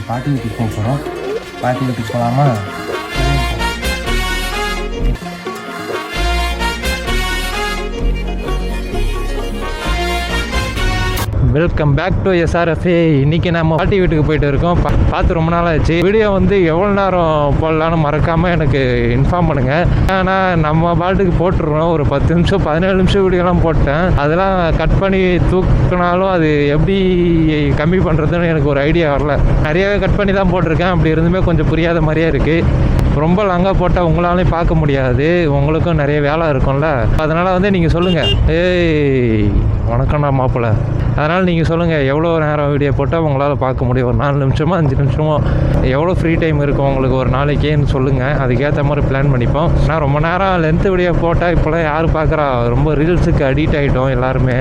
பாட்டி வீட்டுக்கு போக போகிறோம். பாட்டி வீட்டுக்கு போகலாமா? Welcome back to SRFA. இன்றைக்கி நம்ம பாட்டி வீட்டுக்கு போயிட்டு இருக்கோம். பார்த்து ரொம்ப நாள் ஆச்சு. வீடியோ வந்து எவ்வளோ நேரம் போடலான்னு மறக்காமல் எனக்கு இன்ஃபார்ம் பண்ணுங்கள். ஆனால் நம்ம பாட்டுக்கு போட்டுருவோம். ஒரு 10 நிமிஷம் 17 நிமிஷம் வீடியோலாம் போட்டேன். அதெல்லாம் கட் பண்ணி தூக்கினாலும் அது எப்படி கம்மி பண்ணுறதுன்னு எனக்கு ஒரு ஐடியா வரல. நிறையவே கட் பண்ணி தான் போட்டிருக்கேன். அப்படி இருந்துமே கொஞ்சம் புரியாத மாதிரியே இருக்குது. ரொம்ப லாங்காக போட்டால் உங்களாலையும் பார்க்க முடியாது, உங்களுக்கும் நிறைய வேலை இருக்கும்ல. அதனால் வந்து நீங்கள் சொல்லுங்கள், ஏய் வணக்கம்டா மாப்பிள்ளை. அதனால் நீங்கள் சொல்லுங்கள் எவ்வளோ நேரம் வீடியோ போட்டால் உங்களால் பார்க்க முடியும். ஒரு 4 நிமிஷமோ 5 நிமிஷமோ எவ்வளோ ஃப்ரீ டைம் இருக்கும் உங்களுக்கு ஒரு நாளைக்கேன்னு சொல்லுங்கள். அதுக்கேற்ற மாதிரி பிளான் பண்ணிப்போம். ஆனால் ரொம்ப நேரம் லென்த்து வீடியோ போட்டால் இப்போலாம் யார் பார்க்குறா? ரொம்ப ரீல்ஸுக்கு அடிக்ட் ஆகிட்டோம் எல்லாருமே.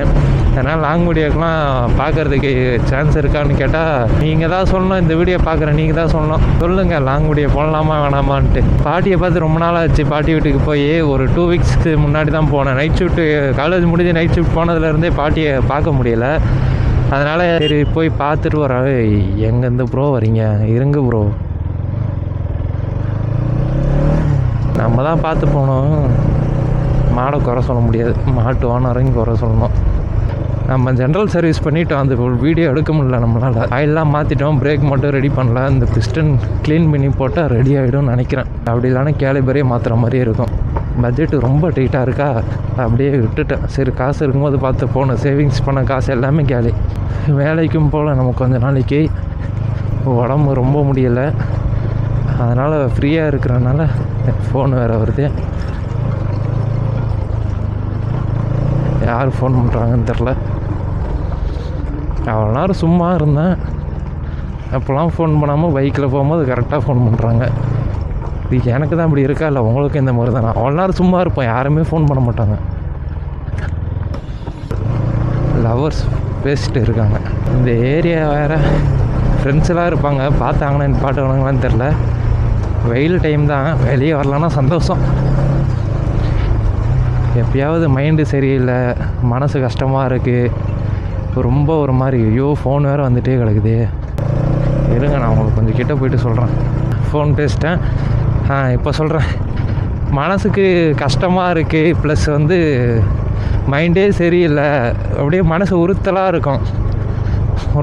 அதனால் லாங் வீடியோக்கெலாம் பார்க்குறதுக்கு சான்ஸ் இருக்கான்னு கேட்டால் நீங்கள் தான் சொல்லணும். இந்த வீடியோ பார்க்குற நீங்கள் தான் சொல்லணும். சொல்லுங்கள், லாங் வீடியோ போடலாமா வேணாமான்ட்டு. பாட்டியை பார்த்து ரொம்ப நாள் ஆச்சு. பாட்டி வீட்டுக்கு போய் ஒரு 2 வீக்ஸ்க்கு முன்னாடி தான் போனேன். நைட் ஷிஃப்ட்டு காலேஜ் முடிஞ்சு நைட் ஷிஃப்ட் போனதுலேருந்தே பாட்டியை பார்க்க முடியலை. அதனால் சரி போய் பார்த்துட்டு வரேன். எங்கேருந்து ப்ரோ வரீங்க? இருங்க ப்ரோ, நம்ம தான் பார்த்து போனோம். மாடை குறை சொல்ல முடியாது, மாட்டு ஓனரையும் குறை சொல்லணும். நம்ம ஜென்ரல் சர்வீஸ் பண்ணிவிட்டோம். அந்த வீடியோ எடுக்க முடியல நம்மளால். ஆயிலெலாம் மாற்றிட்டோம், பிரேக் மட்டும் ரெடி பண்ணல. இந்த பிஸ்டன் க்ளீன் பண்ணி போட்டால் ரெடி ஆகிடும்னு நினைக்கிறேன். அப்படி இல்லைன்னா கேலிபரே மாற்றுற மாதிரியே இருக்கும். பட்ஜெட்டு ரொம்ப டைட்டாக இருக்கா, அப்படியே விட்டுட்டேன். சரி காசு இருக்கும்போது பார்த்து போகணும். சேவிங்ஸ் பண்ண காசு எல்லாமே கேலி. வேலைக்கும் போகல நம்ம கொஞ்ச நாளைக்கு. உடம்பு ரொம்ப முடியலை, அதனால் ஃப்ரீயாக இருக்கிறனால ஃபோன் வேறு வருது. யார் ஃபோன் பண்ணுறாங்கன்னு தெரில. அவ்வளோ நேரம் சும்மா இருந்தேன். அப்போல்லாம் ஃபோன் பண்ணாமல் பைக்கில் போகும்போது கரெக்டாக ஃபோன் பண்ணுறாங்க. இது எனக்கு தான் இப்படி இருக்கா இல்லை உங்களுக்கு இந்த மாதிரி தான்? நான் அவ்வளோ நேரம் சும்மா இருப்பேன், யாருமே ஃபோன் பண்ண மாட்டாங்க. லவர்ஸ் பேசிட்டு இருக்காங்க. இந்த ஏரியா வேறு ஃப்ரெண்ட்ஸெல்லாம் இருப்பாங்க. பார்த்தாங்கன்னா இந்த பாட்டு வேணுங்களான்னு தெரில. வெயில் டைம் தான், வெளியே வரலான்னா சந்தோஷம். எப்பயாவது மைண்டு சரியில்லை, மனசு கஷ்டமாக இருக்குது, ரொம்ப ஒரு மாதிரி ஐயோ ஃபோன் வேறு வந்துகிட்டே கிடக்குது. இருங்க நான் உங்களுக்கு கொஞ்சம் கிட்டே போயிட்டு சொல்கிறேன். ஃபோன் பேசிட்டேன், இப்போ சொல்கிறேன். மனசுக்கு கஷ்டமாக இருக்குது, ப்ளஸ் வந்து மைண்டே சரியில்லை. அப்படியே மனசு உறுத்தலாக இருக்கும்.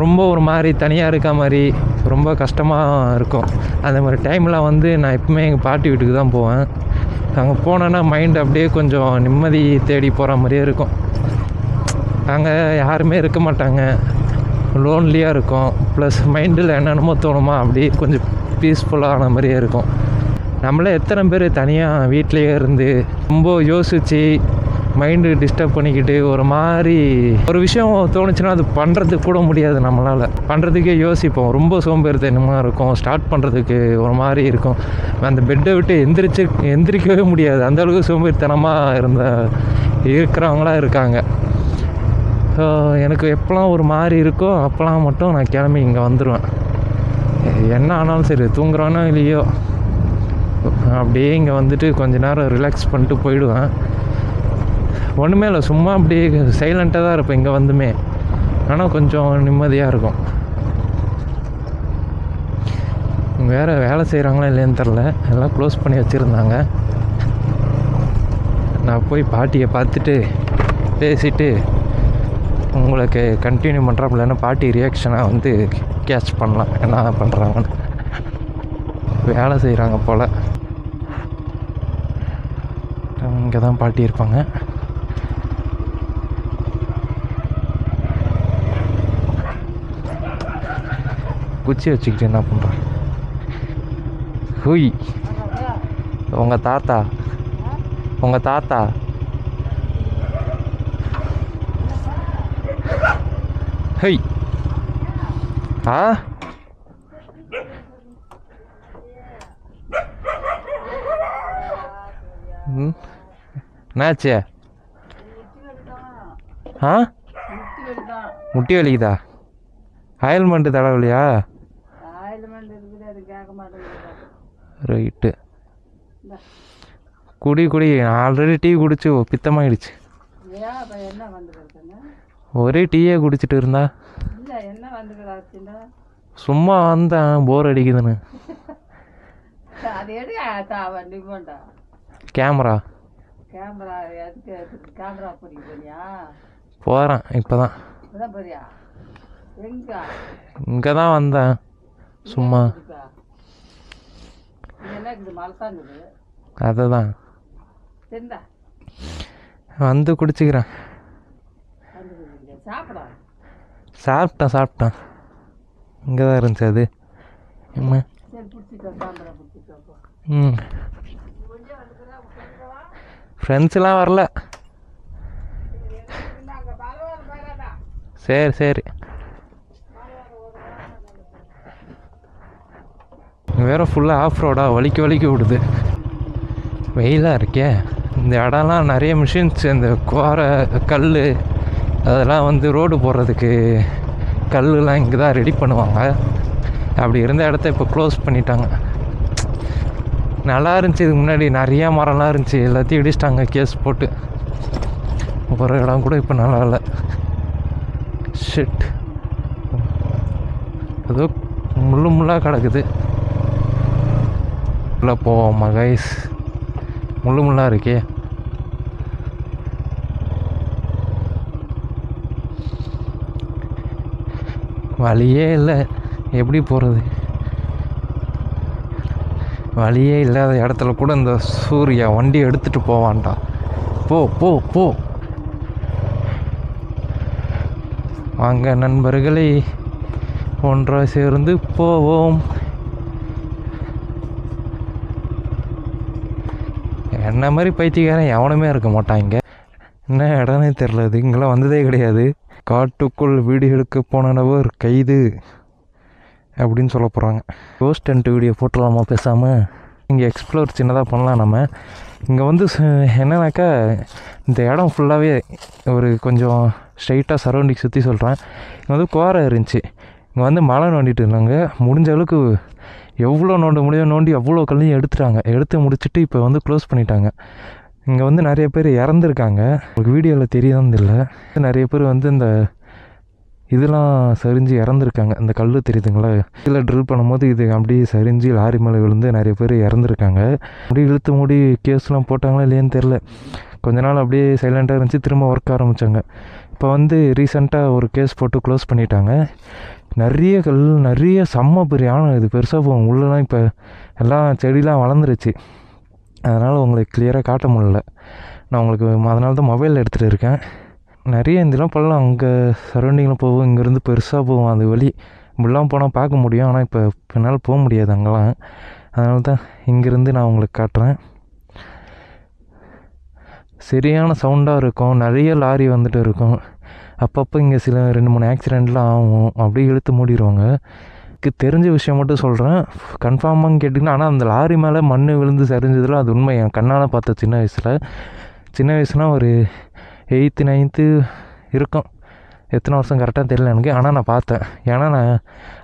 ரொம்ப ஒரு மாதிரி தனியாக இருக்க மாதிரி ரொம்ப கஷ்டமாக இருக்கும். அந்த மாதிரி டைமில் வந்து நான் எப்பவுமே எங்கள் பாட்டி வீட்டுக்கு தான் போவேன். அங்கே போனேன்னா மைண்டு அப்படியே கொஞ்சம் நிம்மதி தேடி போகிற மாதிரியே இருக்கும். அங்கே யாருமே இருக்க மாட்டாங்க, லோன்லியாக இருக்கும். ப்ளஸ் மைண்டில் என்னென்னமோ தோணுமா அப்படியே கொஞ்சம் பீஸ்ஃபுல்லான மாதிரியே இருக்கும். நம்மளே எத்தனை பேர் தனியாக வீட்லேயே இருந்து ரொம்ப யோசித்து மைண்டு டிஸ்டர்ப் பண்ணிக்கிட்டு ஒரு மாதிரி ஒரு விஷயம் தோணுச்சுன்னா அது பண்ணுறதுக்கு கூட முடியாது. நம்மளால் பண்ணுறதுக்கே யோசிப்போம். ரொம்ப சோம்பேறித்தனமாக இருக்கும். ஸ்டார்ட் பண்ணுறதுக்கு ஒரு மாதிரி இருக்கும். அந்த பெட்டை விட்டு எந்திரிக்கவே முடியாது. அந்தளவுக்கு சோம்பேறித்தனமாக இருக்கிறவங்களாம் இருக்காங்க. ஸோ எனக்கு எப்போலாம் ஒரு மாதிரி இருக்கோ அப்போலாம் மட்டும் நான் கிளம்பி இங்கே வந்துடுவேன். என்ன ஆனாலும் சரி, தூங்குறானோ இல்லையோ அப்படியே இங்கே வந்துட்டு கொஞ்ச நேரம் ரிலாக்ஸ் பண்ணிட்டு போயிடுவேன். ஒன்றுமே இல்லை, சும்மா அப்படியே சைலண்ட்டாக தான் இருப்பேன் இங்கே வந்துமே. ஆனால் கொஞ்சம் நிம்மதியாக இருக்கும். வேறு வேலை செய்கிறாங்களா இல்லைன்னு தெரில, எல்லாம் க்ளோஸ் பண்ணி வச்சுருந்தாங்க. நான் போய் பாட்டியை பார்த்துட்டு பேசிவிட்டு உங்களுக்கு கண்டினியூ பண்ணுறப்ப இல்லைன்னா பாட்டி ரியாக்ஷனாக வந்து கேட்ச் பண்ணலாம் என்ன பண்ணுறாங்கன்னு. வேலை செய்கிறாங்க போல். இங்கே தான் பாட்டி இருப்பாங்க. குச்சி வச்சுக்கிட்டு என்ன பண்ணுறேன்? ஹுய், உங்கள் தாத்தா ஹெய் என்னாச்சு? முட்டி வலிக்குதா? ஆயில்மெண்ட்டு தடவலையா? ரைட்டு, குடி. ஆல்ரெடி டீ குடிச்சு பித்தமாயிடுச்சு. ஒரே டீயே குடிச்சிட்டு இருந்தா சும்மா வந்தேன், போர் அடிக்குதுன்னு. கேமரா போகிறேன் இப்போ தான். இங்கே தான் வந்தேன் சும்மா. அதுதான் வந்து குடிச்சிக்கிறேன். சாப்பிட்டேன். இங்கே தான் இருந்துச்சு அது. ஃப்ரெண்ட்ஸ்லாம் வரல. சரி வேறு ஃபுல்லாக ஆஃப் ரோடாக வலிக்க விடுது. வெயிலாக இருக்கே. இந்த இடம்லாம் நிறைய மிஷின்ஸ், இந்த கோரை கல் அதெல்லாம் வந்து ரோடு போடுறதுக்கு கல்லுலாம் இங்கே தான் ரெடி பண்ணுவாங்க. அப்படி இருந்த இடத்த இப்போ க்ளோஸ் பண்ணிட்டாங்க. நல்லா இருந்துச்சு இதுக்கு முன்னாடி, நிறையா மரம்லாம் இருந்துச்சு, எல்லாத்தையும் இடிச்சிட்டாங்க கேஸ் போட்டு. ஒரு இடம் கூட இப்போ நல்லா இல்லை. ஷிட், ஏதோ முள்ளாக கிடக்குது. உள்ளே போவோம்மா கைஸ், முள்ளாக இருக்கே. வழியே இல்லை, எப்படி போகிறது? வழியே இல்லாத இடத்துல கூட இந்த சூர்யா வண்டி எடுத்துகிட்டு போவான்டா. போ வாங்க நண்பர்களே, ஒன்றாக சேர்ந்து போவோம். என்ன மாதிரி பைத்தியக்காரன் எவனுமே இருக்க மாட்டான் இங்கே. என்ன இடம்னே தெரில, அது இங்கெல்லாம் வந்ததே கிடையாது. காட்டுக்குள் வீடியோ எடுக்க போன நபர் கைது அப்படின்னு சொல்ல போகிறாங்க. கோஸ்ட் டென்ட் வீடியோ போட்டுடலாமா பேசாமல்? இங்கே எக்ஸ்ப்ளோர் சின்னதாக பண்ணலாம் நம்ம. இங்கே வந்து என்னன்னாக்கா, இந்த இடம் ஃபுல்லாகவே ஒரு கொஞ்சம் ஸ்ட்ரைட்டாக சரௌண்டிங் சுற்றி சொல்கிறேன். இங்கே வந்து கோரை இருந்துச்சு. இங்கே வந்து மழை நோண்டிட்டு இருந்தாங்க. முடிஞ்ச அளவுக்கு எவ்வளோ நோண்ட முடியும் நோண்டி அவ்வளோ கல்லையும் எடுத்து முடிச்சுட்டு இப்போ வந்து க்ளோஸ் பண்ணிட்டாங்க. இங்கே வந்து நிறைய பேர் இறந்துருக்காங்க. உங்களுக்கு வீடியோவில் தெரியுதான்னு தெரியல. நிறைய பேர் வந்து இந்த இதெல்லாம் சரிஞ்சு இறந்துருக்காங்க. இந்த கல் தெரியுதுங்களா, இதில் ட்ரில் பண்ணும்போது இது அப்படியே சரிஞ்சு லாரி மேலே விழுந்து நிறைய பேர் இறந்துருக்காங்க. அப்படியே இழுத்து மூடி கேஸ்லாம் போட்டாங்களா இல்லையான்னு தெரில. கொஞ்ச நாள் அப்படியே சைலண்ட்டாக இருந்துச்சு, திரும்ப ஒர்க் ஆரம்பித்தாங்க. இப்போ வந்து ரீசெண்டாக ஒரு கேஸ் போட்டு க்ளோஸ் பண்ணிட்டாங்க. நிறைய கல், நிறைய செம்ம பெரிய ஆனால் இது பெருசாக போகும். உள்ளலாம் இப்போ எல்லாம் செடிலாம் வளர்ந்துருச்சு, அதனால் உங்களுக்கு கிளியராக காட்ட முடியல. நான் உங்களுக்கு அதனால தான் மொபைலில் எடுத்துகிட்டு இருக்கேன். நிறைய இதெல்லாம் பள்ளம் அங்கே சரௌண்டிங்கில் போகும். இங்கேருந்து பெருசாக போகும் அது வழி. இப்படிலாம் போனால் பார்க்க முடியும், ஆனால் இப்போ என்னால் போக முடியாது அங்கெல்லாம். அதனால தான் இங்கேருந்து நான் உங்களுக்கு காட்டுறேன். சரியான சவுண்டாக இருக்கும், நிறைய லாரி வந்துட்டு இருக்கும். அப்பப்போ இங்கே சில 2-3 ஆக்சிடெண்ட்லாம் ஆகும். அப்படியே இழுத்து மூடிடுவாங்க. தெரிஞ்ச விஷயம் மட்டும் சொல்கிறேன், கன்ஃபார்மாக கேட்டிங்கன்னா. ஆனால் அந்த லாரி மேலே மண் விழுந்து சரிஞ்சதில் அது உண்மை. என் கண்ணால் பார்த்த சின்ன வயசுனால் ஒரு 8th 9th இருக்கும். எத்தனை வருஷம் கரெக்டாக தெரியல எனக்கு. ஆனால் நான் பார்த்தேன். ஏன்னா நான்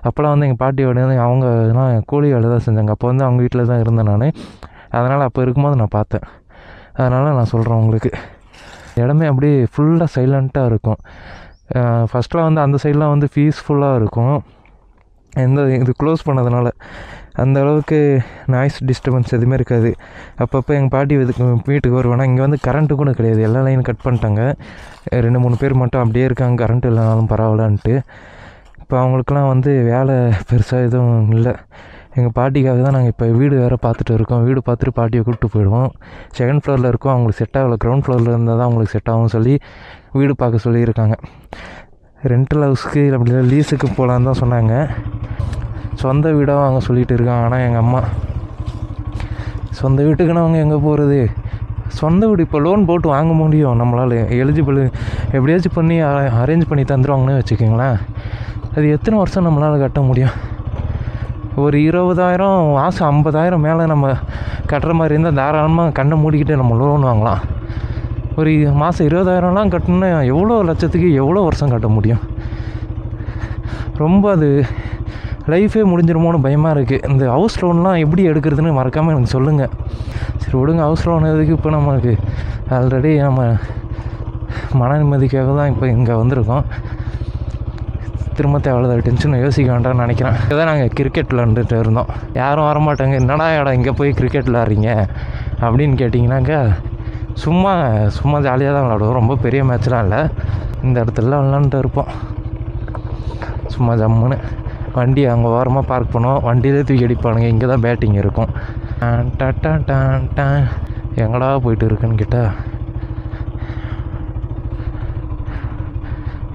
அப்போலாம் வந்து எங்கள் பாட்டியோட அவங்க நான் கூலி வேலை தான் செஞ்சாங்க. அப்போ வந்து அவங்க வீட்டில் தான் இருந்தேன் நான். அதனால் அப்போ இருக்கும்போது நான் பார்த்தேன். அதனால் நான் சொல்கிறேன் உங்களுக்கு. இடமே அப்படியே ஃபுல்லாக சைலண்ட்டாக இருக்கும். ஃபஸ்ட்லாம் வந்து அந்த சைட்லாம் வந்து பீஸ்ஃபுல்லாக இருக்கும். இது க்ளோஸ் பண்ணதுனால அந்த அளவுக்கு நாய்ஸ் டிஸ்டர்பன்ஸ் எதுவுமே இருக்காது. அப்பப்போ எங்கள் பாட்டி வீட்டுக்கு வருவேன்னா, இங்கே வந்து கரண்ட்டு கூட கிடையாது, எல்லா லைனும் கட் பண்ணிட்டாங்க. 2-3 பேர் மட்டும் அப்படியே இருக்காங்க, கரண்ட் இல்லைனாலும் பரவாயில்லன்ட்டு. இப்போ அவங்களுக்குலாம் வந்து வேலை பெருசாக எதுவும் இல்லை. எங்கள் பாட்டிக்காக தான் நாங்கள் இப்போ வீடு வேறு பார்த்துட்டு இருக்கோம். வீடு பார்த்துட்டு பாட்டியை கூப்பிட்டு போயிடுவோம். 2nd ஃப்ளோரில் இருக்கோம், அவங்களுக்கு செட் ஆகலை. கிரவுண்ட் ஃப்ளோரில் இருந்தால் தான் அவங்களுக்கு செட் ஆகும் சொல்லி வீடு பார்க்க சொல்லியிருக்காங்க. ரெண்டல் ஹவுஸ்க்கு அப்படி லீஸுக்கு போகலான்னு தான் சொன்னாங்க. சொந்த வீடாக அவங்க சொல்லிகிட்டு இருக்காங்க. ஆனால் எங்கள் அம்மா சொந்த வீட்டுக்குன்னு அவங்க எங்கே போகிறது? சொந்த வீடு இப்போ லோன் போட்டு வாங்க முடியும் நம்மளால், எலிஜிபிள் எப்படியாச்சும் பண்ணி அரேஞ்ச் பண்ணி தந்துடுவாங்கன்னு வச்சுக்கோங்களேன். அது எத்தனை வருஷம் நம்மளால் கட்ட முடியும்? ஒரு 20,000 மாதம் 50,000 மேலே நம்ம கட்டுற மாதிரி இருந்தால் தாராளமாக கண்ணை மூடிக்கிட்டு நம்ம லோன் வாங்கலாம். ஒரு மாதம் 20,000லாம் கட்டணுன்னா எவ்வளோ லட்சத்துக்கு எவ்வளோ வருஷம் கட்ட முடியும்? ரொம்ப அது லைஃபே முடிஞ்சிருமோன்னு பயமாக இருக்குது. இந்த ஹவுஸ் லோன்லாம் எப்படி எடுக்கிறதுன்னு மறக்காமல் எனக்கு சொல்லுங்கள். சரி விடுங்க, ஹவுஸ் லோன் எதுக்கு? இப்போ நமக்கு ஆல்ரெடி நம்ம மன நிம்மதிக்காக தான் இப்போ இங்கே வந்திருக்கோம். திரும்ப தேவையில்லாத டென்ஷன் யோசிக்க வேண்டாம்னு நினைக்கிறேன். இதுதான் நாங்கள் கிரிக்கெட் விளாண்டுட்டு இருந்தோம். யாரும் வரமாட்டாங்க. என்னடா இடம் இங்கே போய் கிரிக்கெட் விளாட்றீங்க அப்படின்னு கேட்டிங்கனாக்கா சும்மா ஜாலியாக தான் விளாடுவோம். ரொம்ப பெரிய மேட்ச்லாம் இல்லை. இந்த இடத்துலலாம் விளாண்டுட்டு இருப்போம் சும்மா ஜம்முன்னு. வண்டி அங்கே ஓரமாக பார்க் பண்ணுவோம். வண்டியிலே தூக்கி அடிப்பானுங்க. இங்கே தான் பேட்டிங் இருக்கும். டான் எங்கடா போயிட்டு இருக்குன்னு கேட்டால்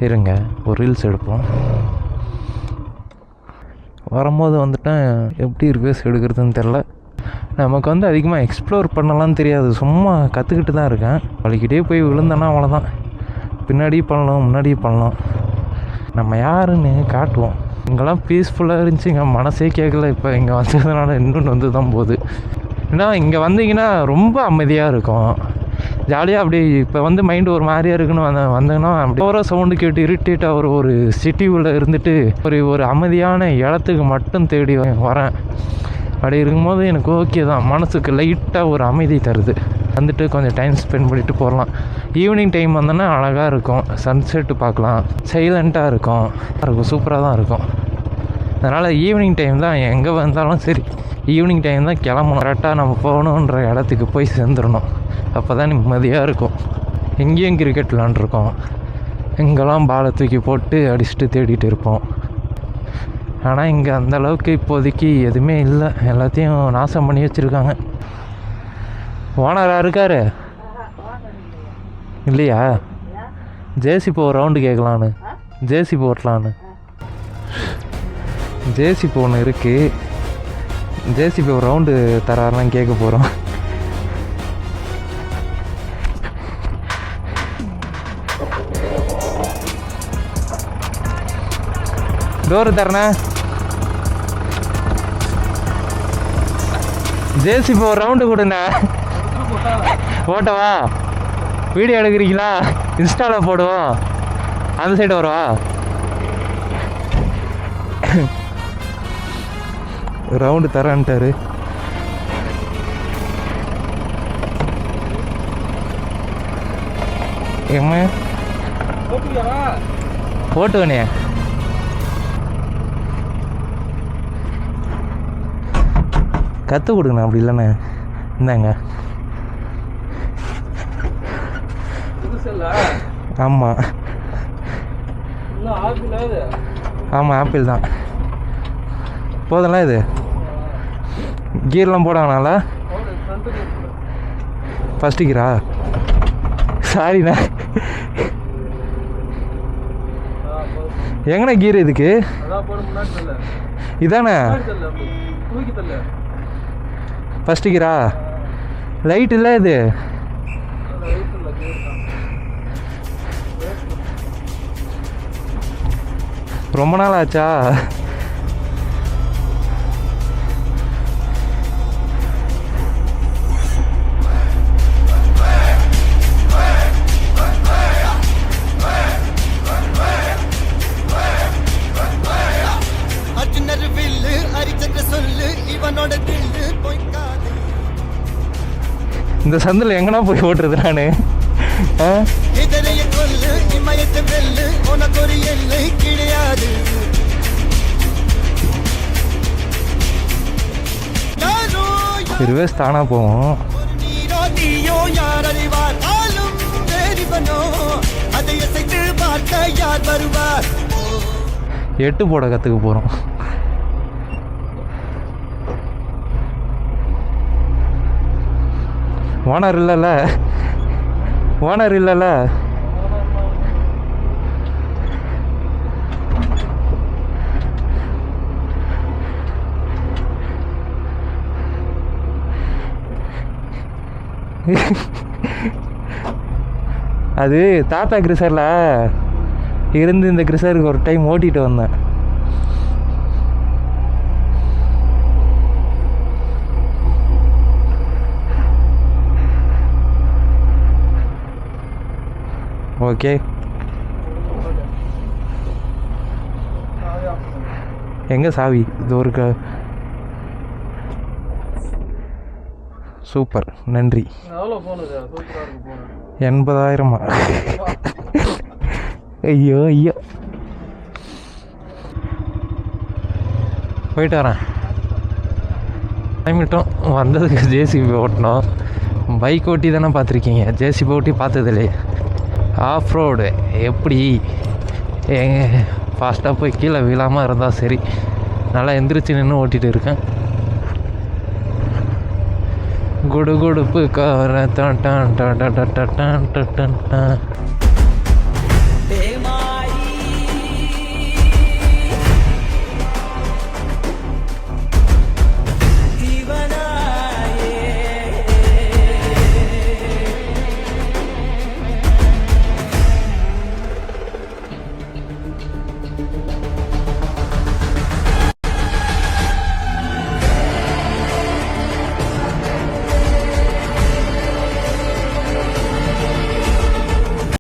இருங்க ஒரு ரீல்ஸ் எடுப்போம். வரும்போது வந்துட்டேன் எப்படி ரிவ்யூஸ் எடுக்கிறதுன்னு தெரில. நமக்கு வந்து அதிகமாக எக்ஸ்ப்ளோர் பண்ணலான்னு தெரியாது. சும்மா கற்றுக்கிட்டு தான் இருக்கேன். வலிக்கிட்டே போய் விழுந்தேன்னா அவ்வளோதான். பின்னாடி பண்ணலாம் முன்னாடி பண்ணலாம். நம்ம யாருன்னு காட்டுவோம். இங்கெல்லாம் பீஸ்ஃபுல்லாக இருந்துச்சு. இங்கே மனசே கேட்கல. இப்போ இங்கே வந்ததுனால இன்னொன்று வந்து தான் போகுது. ஏன்னா இங்கே வந்தீங்கன்னா ரொம்ப அமைதியாக இருக்கும். ஜாலியாக அப்படி இப்போ வந்து மைண்டு ஒரு மாதிரியாக இருக்குன்னு வந்தேன்னா அப்படி ஓவராக சவுண்டு கேட்டு இரிட்டேட்டாக ஒரு சிட்டிக்குள்ளே இருந்துட்டு ஒரு அமைதியான இடத்துக்கு மட்டும் தேடி வரேன். அப்படி இருக்கும்போது எனக்கு ஓகே தான். மனசுக்கு லைட்டாக ஒரு அமைதி தருது. வந்துட்டு கொஞ்சம் டைம் ஸ்பெண்ட் பண்ணிவிட்டு போகலாம். ஈவினிங் டைம் வந்தோன்னா அழகாக இருக்கும். சன்செட்டு பார்க்கலாம். சைலண்ட்டாக இருக்கும். சூப்பராக தான் இருக்கும். அதனால் ஈவினிங் டைம் தான் எங்கே வந்தாலும் சரி ஈவினிங் டைம் தான் கிளம்பணும். கரெக்டாக நம்ம போகணுன்ற இடத்துக்கு போய் சேர்ந்துடணும். அப்போ தான் நிம்மதியாக இருக்கும். எங்கேயும் கிரிக்கெட் விளாண்டுருக்கோம். எங்கெல்லாம் பாலை தூக்கி போட்டு அடிச்சுட்டு தேடிட்டு இருப்போம். ஆனால் இங்கே அந்தளவுக்கு இப்போதைக்கு எதுவுமே இல்லை. எல்லாத்தையும் நாசம் பண்ணி வச்சுருக்காங்க. ஓனராக இருக்கார் இல்லையா? ஜேசிபி ஒரு ரவுண்டு கேட்கலான்னு. ஜேசிபி ஓட்டலான்னு. ஜேசிபி ஒன்று இருக்குது. ஜேசிபி ஒரு ரவுண்டு தராருன்னு கேட்க போகிறோம். டோரு தரணா. ஜேசிபி ஒரு ரவுண்டு கொடுண்ணா. ஓட்டவா? வீடியோ எடுக்கிறீங்களா? இன்ஸ்டாவில் போடுவோம். அந்த சைடு வரவா? ரவுண்டு தரேன்ட்டாரு. ஏம்மா போட்டுவனே. கற்றுக் கொடுங்கண்ணா. அப்படி இல்லைண்ணே இந்தாங்க. ஆமாம் ஆமாம் ஆப்பிள் தான். போதெல்லாம் இது கீர்லாம் போடாங்கனால ஃபஸ்ட்டு கீரா? சாரிண்ணா. எங்கண்ணா கீர் இதுக்கு? இதானே ஃபஸ்ட்டு கீரா? லைட் இல்லை இது. ரொம்ப நாள் ஆச்சா? இந்த சந்தில் எங்கன்னா போய் ஓட்டுறது நான். ரிவர்ஸ் தானா போவோம். எட்டு போட கற்றுக்க போகிறோம். ஓனர் இல்லைல்ல? ஓனர் இல்லைல்ல? அது தாத்தா கிரிசரில் இருந்து இந்த கிரிசருக்கு ஒரு டைம் ஓட்டிகிட்டு வந்தேன். ஓகே எங்கே சாவி? இது ஒரு சூப்பர், நன்றி. 80,000. ஐயோ ஐயோ. போயிட்டு வரேன். கிளம்பிட்டோம். வந்ததுக்கு ஜேசிபி ஓட்டணும். பைக் ஓட்டி தானே பார்த்துருக்கீங்க, ஜேசிபி ஓட்டி பார்த்ததில்லையே. ஆஃப் ரோடு எப்படி ஃபாஸ்ட்டாக போய் கீழே விழாமல் இருந்தால் சரி. நல்லா எந்திரிச்சு நின்று ஓட்டிகிட்டு இருக்கேன். குடு குடுப்பு கார டான் டான் டான் டான் டான் டான் டான்.